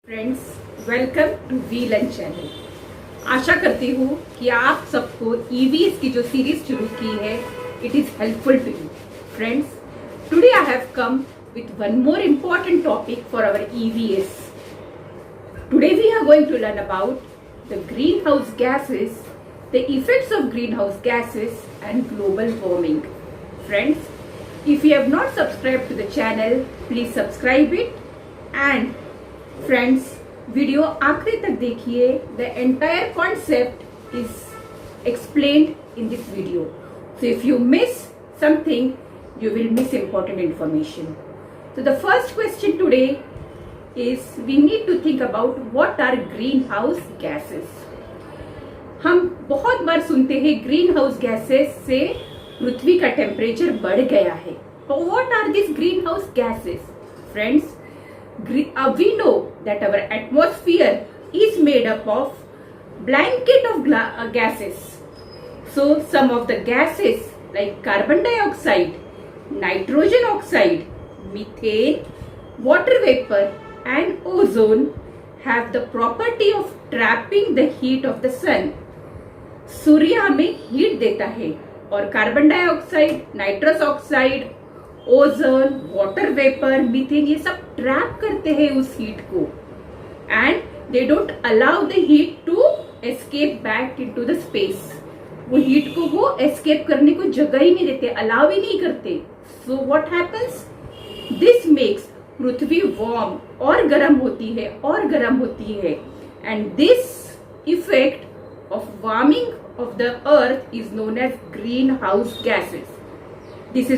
Friends, welcome to We Learn channel. आशा करती हूँ कि आप सबको ईवीएस की जो सीरीज शुरू की है it is helpful to you. Friends, today I have come with one more important topic for our EVS. Today we are going to learn about the greenhouse gases, the effects of greenhouse gases and global warming. Friends, if you have not subscribed to the channel, please subscribe it and friends, video आखिरी तक देखिए। The entire concept is explained in this video. So if you miss something, you will miss important information. So the first question today is we need to think about what are greenhouse gases. हम बहुत बार सुनते हैं green house gases से पृथ्वी का temperature बढ़ गया है। तो what are these greenhouse gases? Friends, we know that our atmosphere is made up of blanket of gases. So some of the gases like carbon dioxide, nitrogen oxide, methane, water vapor and ozone have the property of trapping the heat of the sun. सूर्य हमें heat देता है और carbon dioxide, nitrous oxide, ozone, water vapour, methane ये सब trap करते हैं उस heat को and they don't allow the heat to escape back into the space. वो हीट को वो एस्केप करने को जगह ही नहीं देते, अलाउ ही नहीं करते। So what happens, this makes पृथ्वी वार्म और गर्म होती है और गर्म होती है and this effect of warming of the earth is known as green house gases. This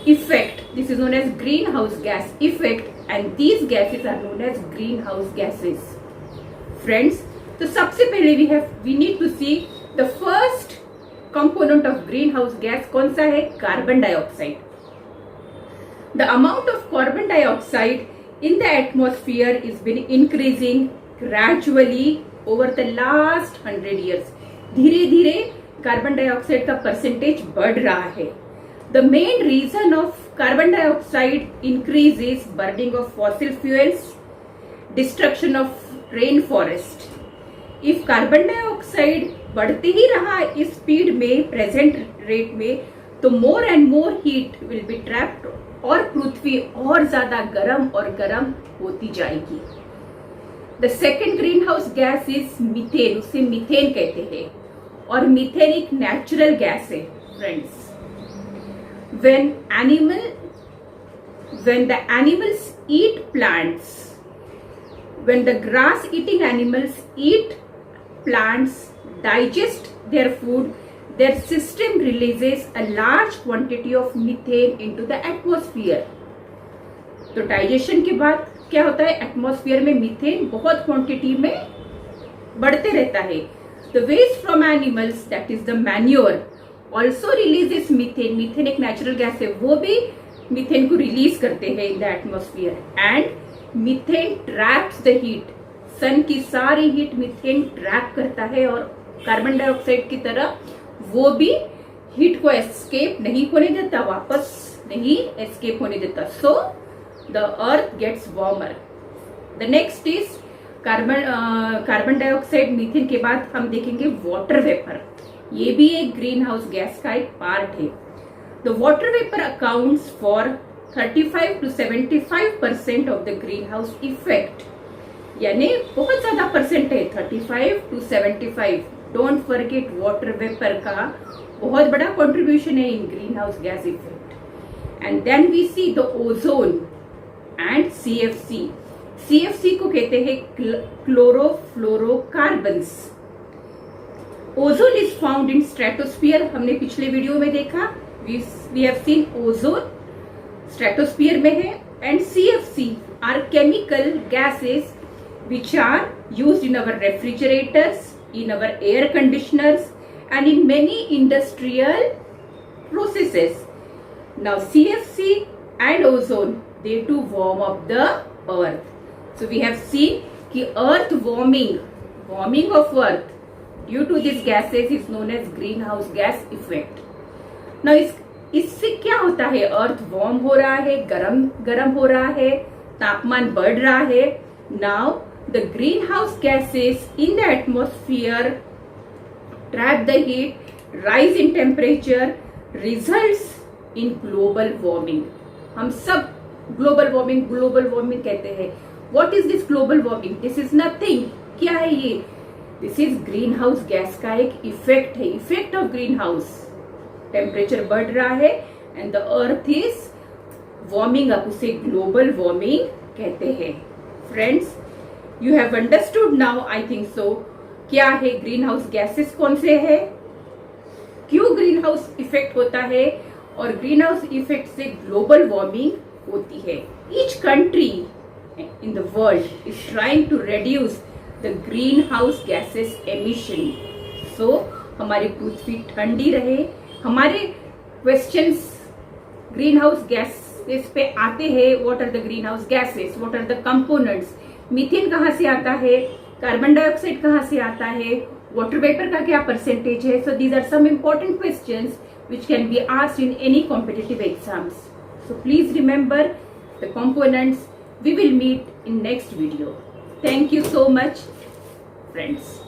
is known as greenhouse gas effect and these gases are known as greenhouse gases. Friends, तो सबसे पहले we need to see the first component of greenhouse gas कौन सा है? Carbon dioxide. The amount of carbon dioxide in the atmosphere is been increasing gradually over the last 100 years. धीरे धीरे carbon dioxide का percentage बढ़ रहा है। The main reason of carbon dioxide increase is burning of fossil fuels, destruction of rainforest. If carbon dioxide बढ़ते ही रहा इस speed में, प्रेजेंट रेट में, तो more and more heat will be trapped और पृथ्वी और ज्यादा गर्म और गर्म होती जाएगी। The second green house gas is methane, उसे मीथेन कहते हैं और मीथेन एक नेचुरल गैस है। Friends, when the animals eat plants, when the grass eating animals eat plants, digest their food, their system releases a large quantity of methane into the atmosphere. तो digestion के बाद क्या होता है? Atmosphere में methane बहुत quantity में बढ़ते रहता है। The waste from animals, that is the manure, also releases methane. Methane एक नेचुरल गैस है, वो भी मीथेन को रिलीज करते हैं in the atmosphere and methane traps the heat. Sun की सारी हीट मीथेन ट्रैप करता है और कार्बन डाइऑक्साइड की तरह वो भी हीट को एस्केप नहीं होने देता, वापस नहीं एस्केप होने देता। So the earth gets warmer. The next is carbon dioxide, methane के बाद हम देखेंगे वाटर वेपर। ये भी एक ग्रीन हाउस गैस का एक पार्ट है। The water vapour accounts for 35 to 75% of the green house effect, यानी बहुत ज्यादा परसेंट है, 35 to 75। Don't forget water vapour का बहुत बड़ा कंट्रीब्यूशन है in green house gas effect. And then we see the ozone and CFC. CFC को कहते हैं chlorofluorocarbons. Ozone is found in stratosphere, हमने पिछले वीडियो में देखा। We have seen ozone stratosphere में है and CFC are chemical gases which are used in our refrigerators, in our air conditioners and in many industrial processes. Now CFC and ozone, they too warm up the earth. So we have seen कि earth warming of earth due to these gases is known as greenhouse gas effect. Now इससे क्या होता है? अर्थ warm हो रहा है, गरम हो रहा है, तापमान बढ़ रहा है Now, the greenhouse gases in the atmosphere trap the heat, rise in temperature, results in global warming. हम सब global warming कहते हैं. What is this global warming? This is nothing. क्या है ये? This is greenhouse gas का एक effect है. Effect of greenhouse. Temperature बढ़ रहा है and the earth is warming up. उसे global warming कहते हैं. Friends, you have understood now, I think so. क्या है ग्रीन हाउस गैसेस, कौन से है, क्यों ग्रीन हाउस इफेक्ट होता है और ग्रीन हाउस इफेक्ट से ग्लोबल वार्मिंग होती है. Each country in the world is trying to reduce the green house gases emission. So हमारी पृथ्वी ठंडी रहे. हमारे क्वेश्चंस ग्रीन हाउस गैसेस पे आते हैं. What are the green house gases, what are the components, methane कहाँ से आता है, कार्बन डाइऑक्साइड कहाँ से आता है, वाटर वेपर का क्या परसेंटेज है. So these are some important questions which can be asked in any competitive exams. So please remember the components. We will meet in next video. Thank you so much, friends.